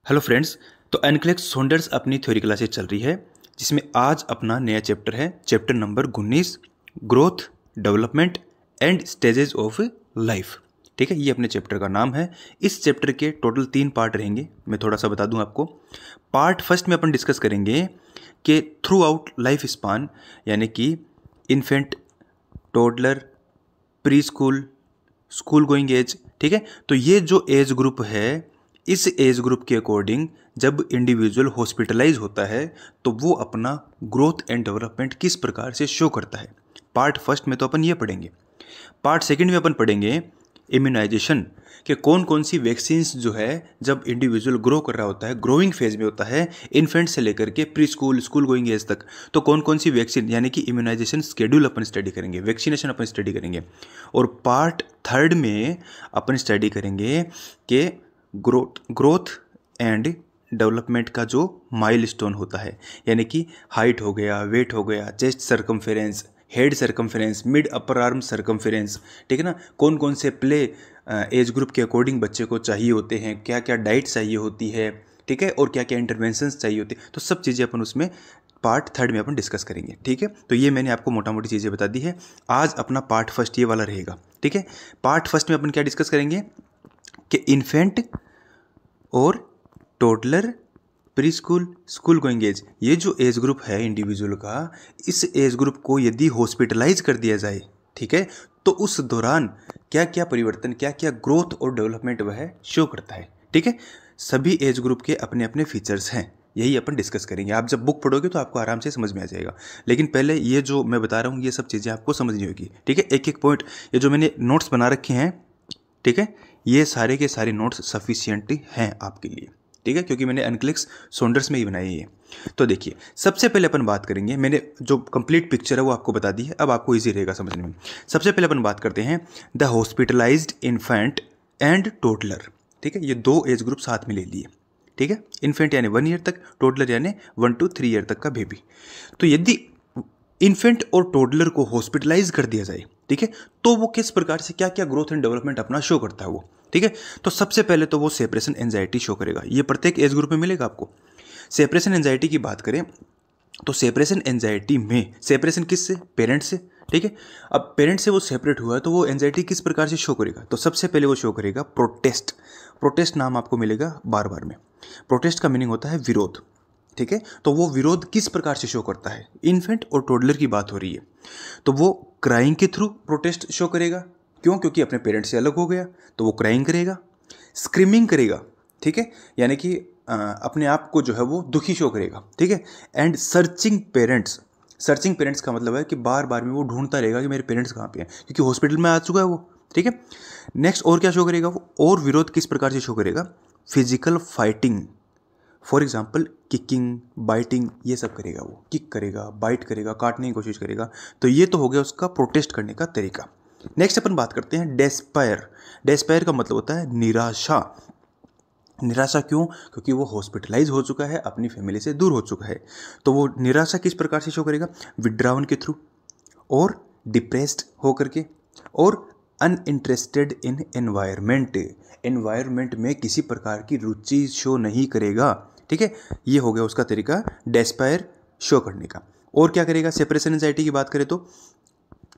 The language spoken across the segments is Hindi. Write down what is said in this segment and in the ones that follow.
Hello friends. तो एनक्लेक्स सोंडर्स अपनी थ्योरी क्लासेस चल रही है, जिसमें आज अपना नया चैप्टर है, chapter number 19, growth, development and stages of life. ठीक है, ये अपने चैप्टर का नाम है। इस चैप्टर के टोटल 3 पार्ट रहेंगे। मैं थोड़ा सा बता दूं आपको। पार्ट फर्स्ट में अपन डिस्कस करेंगे कि थ्रू आउट लाइफ स्पान, यानी कि infant, toddler, preschool, school going age. ठीक है, तो ये जो एज ग्रुप है, इस एज ग्रुप के अकॉर्डिंग जब इंडिविजुअल हॉस्पिटलाइज होता है तो वो अपना ग्रोथ एंड डेवलपमेंट किस प्रकार से शो करता है। पार्ट फर्स्ट में तो अपन ये पढ़ेंगे। पार्ट सेकंड में अपन पढ़ेंगे इम्यूनाइजेशन, कि कौन कौन सी वैक्सीन्स जो है जब इंडिविजुअल ग्रो कर रहा होता है, ग्रोइंग फेज में होता है, इन्फेंट से लेकर के preschool, school going age तक, तो कौन कौन सी वैक्सीन, यानी कि इम्यूनाइजेशन स्केड्यूल अपन स्टडी करेंगे, वैक्सीनेशन अपन स्टडी करेंगे। और पार्ट थर्ड में अपन स्टडी करेंगे कि ग्रोथ एंड डेवलपमेंट का जो माइलस्टोन होता है, यानी कि हाइट हो गया, वेट हो गया, chest circumference, head circumference, mid upper arm circumference. ठीक है ना, कौन कौन से प्ले एज ग्रुप के अकॉर्डिंग बच्चे को चाहिए होते हैं, क्या क्या डाइट चाहिए होती है, ठीक है, और क्या क्या इंटरवेंशंस चाहिए होती है, तो सब चीज़ें अपन उसमें पार्ट थर्ड में अपन डिस्कस करेंगे। ठीक है, तो ये मैंने आपको मोटा मोटी चीज़ें बता दी है। आज अपना पार्ट फर्स्ट ये वाला रहेगा। ठीक है, पार्ट फर्स्ट में अपन क्या डिस्कस करेंगे कि इन्फेंट और toddler, preschool, school going age, ये जो एज ग्रुप है इंडिविजुअल का, इस एज ग्रुप को यदि हॉस्पिटलाइज कर दिया जाए, ठीक है, तो उस दौरान क्या क्या परिवर्तन, क्या क्या ग्रोथ और डेवलपमेंट वह शो करता है। ठीक है, सभी एज ग्रुप के अपने अपने फीचर्स हैं, यही अपन डिस्कस करेंगे। आप जब बुक पढ़ोगे तो आपको आराम से समझ में आ जाएगा, लेकिन पहले ये जो मैं बता रहा हूँ ये सब चीज़ें आपको समझनी होगी। ठीक है, एक एक पॉइंट, ये जो मैंने नोट्स बना रखे हैं, ठीक है, ये सारे के सारे नोट्स सफिशिएंट हैं आपके लिए। ठीक है, क्योंकि मैंने एनक्लेक्स सोंडर्स में ही बनाई है। तो देखिए, सबसे पहले अपन बात करेंगे, मैंने जो कंप्लीट पिक्चर है वो आपको बता दी है, अब आपको इजी रहेगा समझने में। सबसे पहले अपन बात करते हैं the hospitalised infant and toddler. ठीक है, ये दो एज ग्रुप साथ में ले लिए। ठीक है, इन्फेंट यानी 1 ईयर तक, टोडलर यानी 1 to 3 ईयर तक का बेबी। तो यदि इन्फेंट और टोडलर को हॉस्पिटलाइज कर दिया जाए, ठीक है, तो वो किस प्रकार से क्या क्या ग्रोथ एंड डेवलपमेंट अपना शो करता है वो। ठीक है, तो सबसे पहले तो वो सेपरेशन एंजाइटी शो करेगा। ये प्रत्येक एज ग्रुप में मिलेगा आपको। सेपरेशन एंजाइटी की बात करें तो सेपरेशन एंजाइटी में सेपरेशन किससे, पेरेंट से। ठीक है, अब पेरेंट से वो सेपरेट हुआ है तो वो एंजाइटी किस प्रकार से शो करेगा, तो सबसे पहले वो शो करेगा प्रोटेस्ट। प्रोटेस्ट नाम आपको मिलेगा बार बार में। प्रोटेस्ट का मीनिंग होता है विरोध। ठीक है, तो वो विरोध किस प्रकार से शो करता है, इन्फेंट और टोडलर की बात हो रही है, तो वो क्राइंग के थ्रू प्रोटेस्ट शो करेगा। क्यों, क्योंकि अपने पेरेंट्स से अलग हो गया, तो वो क्राइंग करेगा, स्क्रीमिंग करेगा। ठीक है, यानी कि अपने आप को जो है वो दुखी शो करेगा। ठीक है, and searching parents. Searching parents का मतलब है कि बार बार में वो ढूंढता रहेगा कि मेरे पेरेंट्स कहाँ पे हैं, क्योंकि हॉस्पिटल में आ चुका है वो। ठीक है, नेक्स्ट और क्या शो करेगा वो, और विरोध किस प्रकार से शो करेगा, physical fighting. For example kicking, biting, ये सब करेगा वो, किक करेगा, बाइट करेगा, काटने की कोशिश करेगा। तो ये तो हो गया उसका प्रोटेस्ट करने का तरीका। नेक्स्ट अपन बात करते हैं डेस्पायर। डेस्पायर का मतलब होता है निराशा। निराशा क्यों, क्योंकि वो हॉस्पिटलाइज हो चुका है, अपनी फैमिली से दूर हो चुका है। तो वो निराशा किस प्रकार से शो करेगा, विड्रावन के थ्रू, और डिप्रेस्ड होकर के, और अनइंटरेस्टेड इन एनवायरमेंट। एनवायरमेंट में किसी प्रकार की रुचि शो नहीं करेगा। ठीक है, ये हो गया उसका तरीका डेस्पायर शो करने का। और क्या करेगा, सेपरेशन एंजाइटी की बात करें तो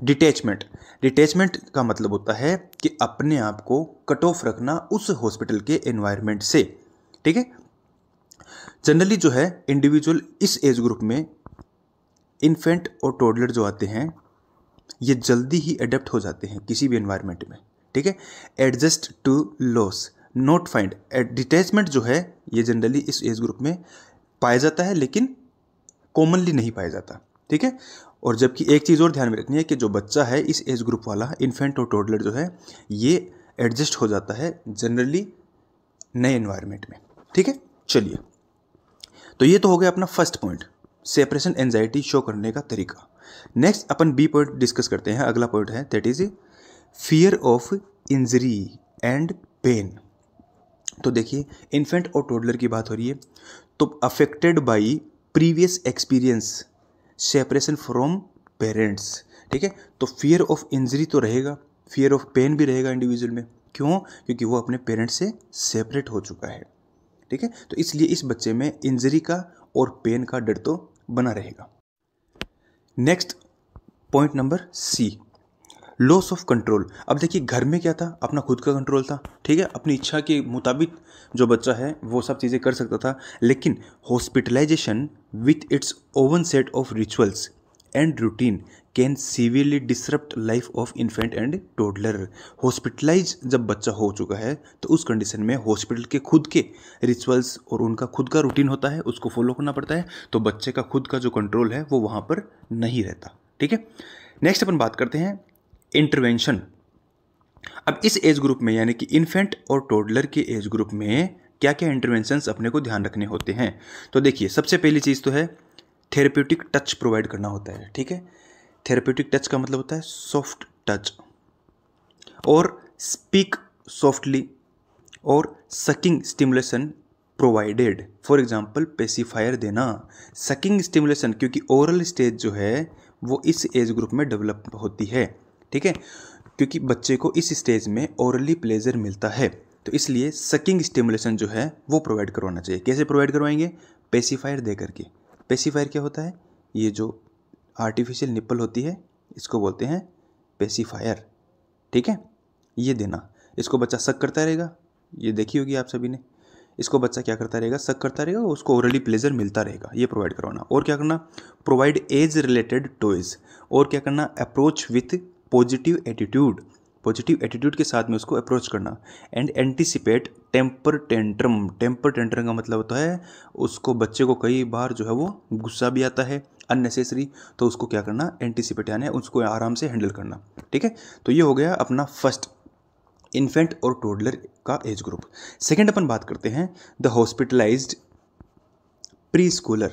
डिटैचमेंट। डिटैचमेंट का मतलब होता है कि अपने आप को कट ऑफ रखना उस हॉस्पिटल के एनवायरनमेंट से। ठीक है, जनरली जो है इंडिविजुअल इस एज ग्रुप में, इन्फेंट और टोडलर जो आते हैं, ये जल्दी ही अडेप्ट हो जाते हैं किसी भी एनवायरनमेंट में। ठीक है, adjust to loss, not find. Detachment जो है ये जनरली इस एज ग्रुप में पाया जाता है, लेकिन कॉमनली नहीं पाया जाता। ठीक है, और जबकि एक चीज़ और ध्यान में रखनी है कि जो बच्चा है इस एज ग्रुप वाला, इन्फेंट और टोडलर जो है, ये एडजस्ट हो जाता है जनरली नए एनवायरनमेंट में। ठीक है, चलिए, तो ये तो हो गया अपना first point, separation anxiety show करने का तरीका। नेक्स्ट अपन बी पॉइंट डिस्कस करते हैं। अगला पॉइंट है that is fear of injury and pain. तो देखिए, इन्फेंट और टोडलर की बात हो रही है, तो affected by previous experience, separation from parents. ठीक है, तो फियर ऑफ इंजरी तो रहेगा, फियर ऑफ पेन भी रहेगा इंडिविजुअल में। क्यों, क्योंकि वो अपने पेरेंट्स से सेपरेट हो चुका है। ठीक है। तो इसलिए इस बच्चे में इंजरी का और पेन का डर तो बना रहेगा। Next point number C, loss of control. अब देखिए घर में क्या था, अपना खुद का कंट्रोल था, ठीक है, अपनी इच्छा के मुताबिक जो बच्चा है वो सब चीज़ें कर सकता था। लेकिन hospitalisation with its own set of rituals and routine can severely disrupt life of infant and toddler. Hospitalise जब बच्चा हो चुका है तो उस कंडीशन में हॉस्पिटल के खुद के रिचुअल्स और उनका खुद का रूटीन होता है, उसको फॉलो करना पड़ता है, तो बच्चे का खुद का जो कंट्रोल है वो वहाँ पर नहीं रहता, ठीक है। नेक्स्ट अपन बात करते हैं इंटरवेंशन। अब इस एज ग्रुप में यानी कि इन्फेंट और टोडलर के एज ग्रुप में क्या क्या इंटरवेंशंस अपने को ध्यान रखने होते हैं। तो देखिए सबसे पहली चीज़ तो है थेरेप्यूटिक टच प्रोवाइड करना होता है, ठीक है। थेरेप्यूटिक टच का मतलब होता है सॉफ्ट टच, और स्पीक सॉफ्टली, और sucking stimulation provided. For example pacifier देना, सकिंग स्टिमुलेशन, क्योंकि ओरल स्टेज जो है वो इस एज ग्रुप में डेवलप होती है, ठीक है, क्योंकि बच्चे को इस स्टेज में ओरली प्लेजर मिलता है, तो इसलिए सकिंग स्टिमुलेशन जो है वो प्रोवाइड करवाना चाहिए। कैसे प्रोवाइड करवाएंगे? पेसिफायर दे करके। पेसिफायर क्या होता है? ये जो आर्टिफिशियल निप्पल होती है इसको बोलते हैं पेसिफायर, ठीक है, ये देना। इसको बच्चा सक करता रहेगा, ये देखी होगी आप सभी ने। इसको बच्चा क्या करता रहेगा? सक करता रहेगा, उसको ओरली प्लेजर मिलता रहेगा, ये प्रोवाइड करवाना। और क्या करना? Provide age related toys. और क्या करना? Approach with positive attitude, positive attitude के साथ में उसको अप्रोच करना। And anticipate temper tantrum. Temper tantrum का मतलब होता है उसको, बच्चे को कई बार जो है वो गुस्सा भी आता है अननेसेसरी, तो उसको क्या करना? एंटिसिपेट यानी उसको आराम से हैंडल करना, ठीक है। तो ये हो गया अपना फर्स्ट इन्फेंट और टोडलर का एज ग्रुप। सेकेंड अपन बात करते हैं द हॉस्पिटलाइज्ड प्री स्कूलर,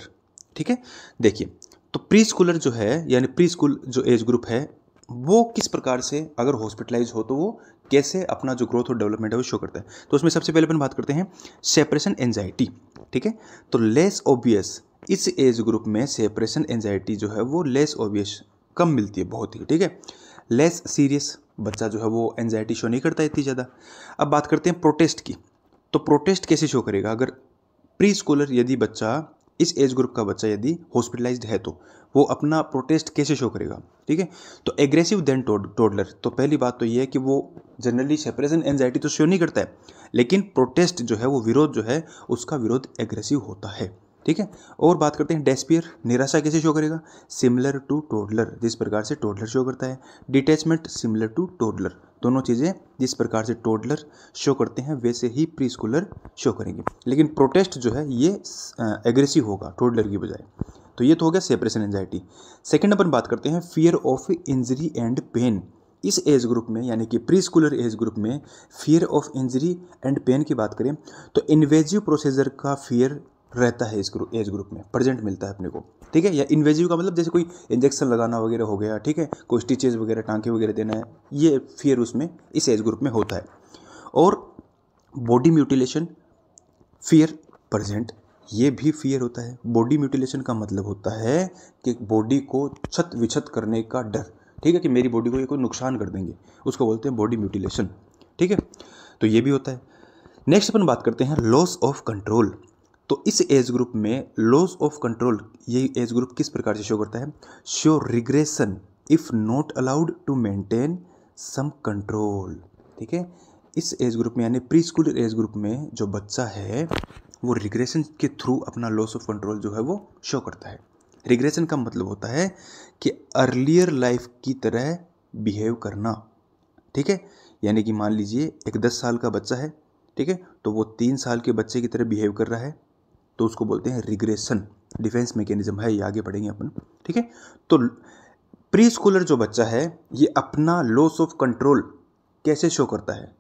ठीक है। देखिए तो प्री स्कूलर जो है यानी प्री स्कूल जो एज ग्रुप है वो किस प्रकार से अगर हॉस्पिटलाइज हो तो वो कैसे अपना जो ग्रोथ और डेवलपमेंट है वो शो करता है। तो उसमें सबसे पहले अपन बात करते हैं सेपरेशन एंजाइटी, ठीक है। तो लेस ऑब्वियस, इस एज ग्रुप में सेपरेशन एंजाइटी जो है वो लेस ऑब्वियस, कम मिलती है बहुत ही, ठीक है। लेस सीरियस, बच्चा जो है वो एंजाइटी शो नहीं करता इतनी ज़्यादा। अब बात करते हैं प्रोटेस्ट की। तो प्रोटेस्ट कैसे शो करेगा? अगर प्री स्कूलर यदि बच्चा, इस एज ग्रुप का बच्चा यदि हॉस्पिटलाइज्ड है तो वो अपना प्रोटेस्ट कैसे शो करेगा, ठीक है। तो एग्रेसिव देन टोडलर। तो पहली बात तो ये है कि वो जनरली सेपरेशन एंजाइटी तो शो नहीं करता है, लेकिन प्रोटेस्ट जो है वो विरोध जो है उसका विरोध एग्रेसिव होता है, ठीक है। और बात करते हैं डेस्पियर, निराशा कैसे शो करेगा? सिमिलर टू टोडलर, जिस प्रकार से टोडलर शो करता है। डिटैचमेंट सिमिलर टू टोडलर, दोनों चीज़ें जिस प्रकार से टोडलर शो करते हैं वैसे ही प्री स्कूलर शो करेंगे, लेकिन प्रोटेस्ट जो है ये एग्रेसिव होगा टोडलर की बजाय। तो ये तो हो गया सेपरेशन एंजाइटी। सेकेंड अपन बात करते हैं fear of injury and pain. इस एज ग्रुप में यानी कि प्री स्कूलर एज ग्रुप में fear of injury and pain की बात करें तो इन्वेजिव प्रोसीजर का फियर रहता है इस एज ग्रुप में, प्रेजेंट मिलता है अपने को, ठीक है। या इन्वेजिव का मतलब जैसे कोई इंजेक्शन लगाना वगैरह हो गया, ठीक है, कोई स्टिचेज वगैरह टांके वगैरह देना है, ये फियर उसमें इस एज ग्रुप में होता है। और बॉडी म्यूटिलेशन फियर प्रेजेंट, ये भी फियर होता है। बॉडी म्यूटिलेशन का मतलब होता है कि बॉडी को छत विछत करने का डर, ठीक है, कि मेरी बॉडी को ये कोई नुकसान कर देंगे, उसको बोलते हैं बॉडी म्यूटिलेशन, ठीक है। तो ये भी होता है। नेक्स्ट अपन बात करते हैं लॉस ऑफ कंट्रोल। तो इस एज ग्रुप में लॉस ऑफ कंट्रोल, ये एज ग्रुप किस प्रकार से शो करता है? Show regression if not allowed to maintain some control, ठीक है। इस एज ग्रुप में यानी प्री स्कूल एज ग्रुप में जो बच्चा है वो रिग्रेशन के थ्रू अपना लॉस ऑफ कंट्रोल जो है वो शो करता है। रिग्रेशन का मतलब होता है कि अर्लियर लाइफ की तरह बिहेव करना, ठीक है। यानी कि मान लीजिए एक 10 साल का बच्चा है, ठीक है, तो वो 3 साल के बच्चे की तरह बिहेव कर रहा है, तो उसको बोलते हैं रिग्रेशन। डिफेंस मैकेनिज्म है, ये आगे पढ़ेंगे अपन, ठीक है। तो प्री स्कूलर जो बच्चा है ये अपना लॉस ऑफ कंट्रोल कैसे शो करता है,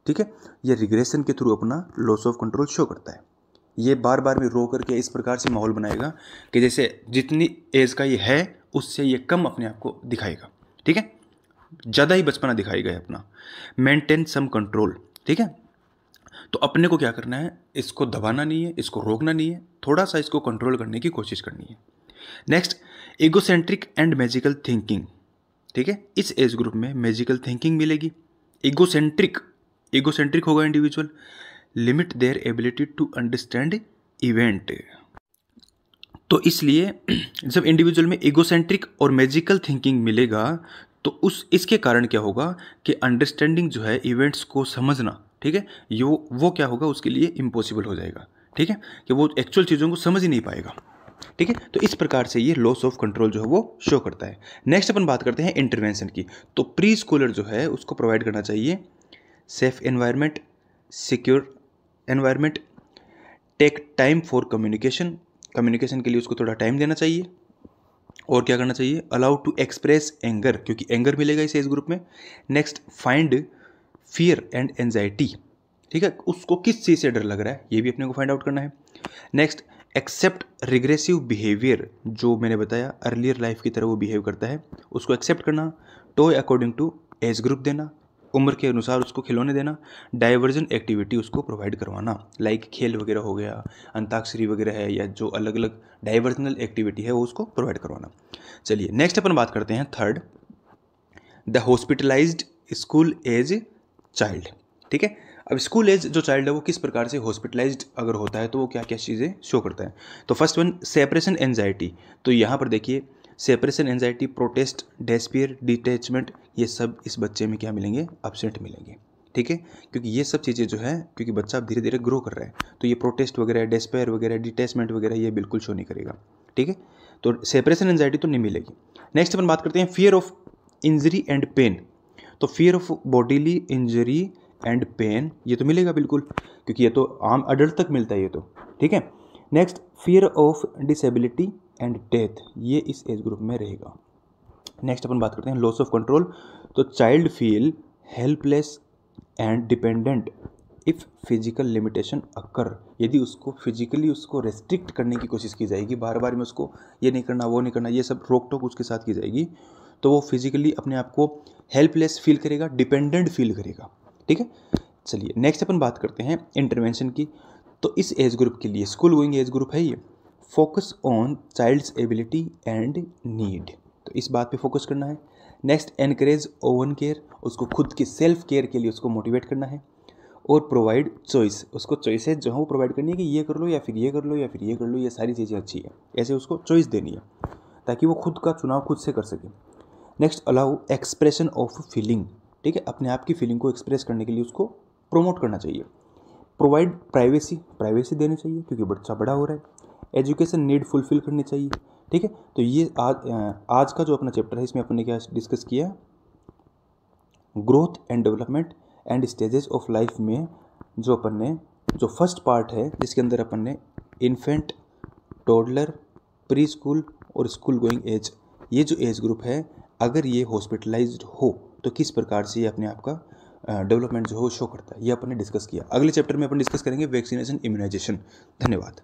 ठीक है, ये रिग्रेशन के थ्रू अपना लॉस ऑफ कंट्रोल शो करता है। ये बार बार में रो करके इस प्रकार से माहौल बनाएगा कि जैसे जितनी एज का ये है उससे ये कम अपने आप को दिखाएगा, ठीक है, ज़्यादा ही बचपना दिखाएगा अपना। मेंटेन सम कंट्रोल, ठीक है। तो अपने को क्या करना है? इसको दबाना नहीं है, इसको रोकना नहीं है, थोड़ा सा इसको कंट्रोल करने की कोशिश करनी है। Next egocentric and magical thinking, ठीक है। इस एज ग्रुप में मैजिकल थिंकिंग मिलेगी। इगोसेंट्रिक, इगोसेंट्रिक होगा individual, limit their ability to understand event. तो इसलिए जब इंडिविजुअल में इगोसेंट्रिक और मैजिकल थिंकिंग मिलेगा तो इसके कारण क्या होगा कि अंडरस्टैंडिंग जो है इवेंट्स को समझना, ठीक है, वो क्या होगा उसके लिए इम्पॉसिबल हो जाएगा, ठीक है, कि वो एक्चुअल चीज़ों को समझ ही नहीं पाएगा, ठीक है। तो इस प्रकार से ये लॉस ऑफ कंट्रोल जो है वो शो करता है। नेक्स्ट अपन बात करते हैं इंटरवेंशन की। तो प्री स्कूलर जो है उसको प्रोवाइड करना चाहिए safe environment, secure environment, take time for communication के लिए उसको थोड़ा टाइम देना चाहिए। और क्या करना चाहिए, अलाउ टू एक्सप्रेस एंगर, क्योंकि एंगर मिलेगा इस एज ग्रुप में। Next, find fear and anxiety, ठीक है, उसको किस चीज़ से डर लग रहा है ये भी अपने को फाइंड आउट करना है। नेक्स्ट, एक्सेप्ट रिग्रेसिव बिहेवियर, जो मैंने बताया अर्लियर लाइफ की तरह वो बिहेव करता है उसको एक्सेप्ट करना। Toy according to age group देना, उम्र के अनुसार उसको खिलौने देना। डाइवर्जन एक्टिविटी उसको प्रोवाइड करवाना, लाइक खेल वगैरह हो गया, अंताक्षरी वगैरह है, या जो अलग अलग डाइवर्जनल एक्टिविटी है वो उसको प्रोवाइड करवाना। चलिए नेक्स्ट अपन बात करते हैं third, the hospitalised school age child, ठीक है। अब स्कूल एज जो चाइल्ड है वो किस प्रकार से हॉस्पिटलाइज्ड अगर होता है तो वो क्या क्या चीज़ें शो करता है। तो फर्स्ट वन, सेपरेशन एंजाइटी। तो यहाँ पर देखिए separation anxiety, protest, despair, detachment, ये सब इस बच्चे में क्या मिलेंगे, एब्सेंट मिलेंगे, ठीक है, क्योंकि ये सब चीज़ें जो है, क्योंकि बच्चा धीरे धीरे ग्रो कर रहा है तो ये प्रोटेस्ट वगैरह, डेस्पेयर वगैरह, डिटैचमेंट वगैरह ये बिल्कुल शो नहीं करेगा, ठीक है। तो सेपरेशन एंजाइटी तो नहीं मिलेगी। नेक्स्ट अपन बात करते हैं fear of injury and pain. तो fear of bodily injury and pain ये तो मिलेगा बिल्कुल, क्योंकि ये तो आम अडल्ट तक मिलता है ये तो, ठीक है। Next, fear of disability and death, ये इस एज ग्रुप में रहेगा। नेक्स्ट अपन बात करते हैं लॉस ऑफ कंट्रोल। तो child feel helpless and dependent if physical limitation occur, यदि उसको फिजिकली उसको रेस्ट्रिक्ट करने की कोशिश की जाएगी, बार बार में उसको ये नहीं करना वो नहीं करना, ये सब रोक टोक उसके साथ की जाएगी, तो वो फिजिकली अपने आप को हेल्पलेस फील करेगा, डिपेंडेंट फील करेगा, ठीक है। चलिए नेक्स्ट अपन बात करते हैं इंटरवेंशन की। तो इस एज ग्रुप के लिए स्कूल गोइंग एज ग्रुप है ये, focus on child's ability and need, तो इस बात पे फोकस करना है। नेक्स्ट, एनकरेज ओवन केयर, उसको खुद की सेल्फ केयर के लिए उसको मोटिवेट करना है। और प्रोवाइड चॉइस, उसको चॉइसेस जो है वो प्रोवाइड करनी है कि ये कर लो या फिर ये कर लो या फिर ये कर लो, ये सारी चीज़ें अच्छी है, ऐसे उसको चॉइस देनी है ताकि वो खुद का चुनाव खुद से कर सके। Next, allow expression of feeling, ठीक है, अपने आप की फीलिंग को एक्सप्रेस करने के लिए उसको प्रोमोट करना चाहिए। प्रोवाइड प्राइवेसी देनी चाहिए क्योंकि बच्चा बड़ा हो रहा है। एजुकेशन नीड फुलफिल करनी चाहिए, ठीक है। तो ये आज का जो अपना चैप्टर है इसमें अपन ने क्या डिस्कस किया, growth and development and stages of life में जो अपन ने जो फर्स्ट पार्ट है जिसके अंदर अपन ने इन्फेंट, टोडलर, प्री स्कूल और स्कूल गोइंग एज, ये जो एज ग्रुप है अगर ये हॉस्पिटलाइज्ड हो तो किस प्रकार से ये अपने आप का डेवलपमेंट जो हो शो करता है, ये अपन ने डिस्कस किया। अगले चैप्टर में अपन डिस्कस करेंगे वैक्सीनेशन, इम्यूनाइजेशन। धन्यवाद।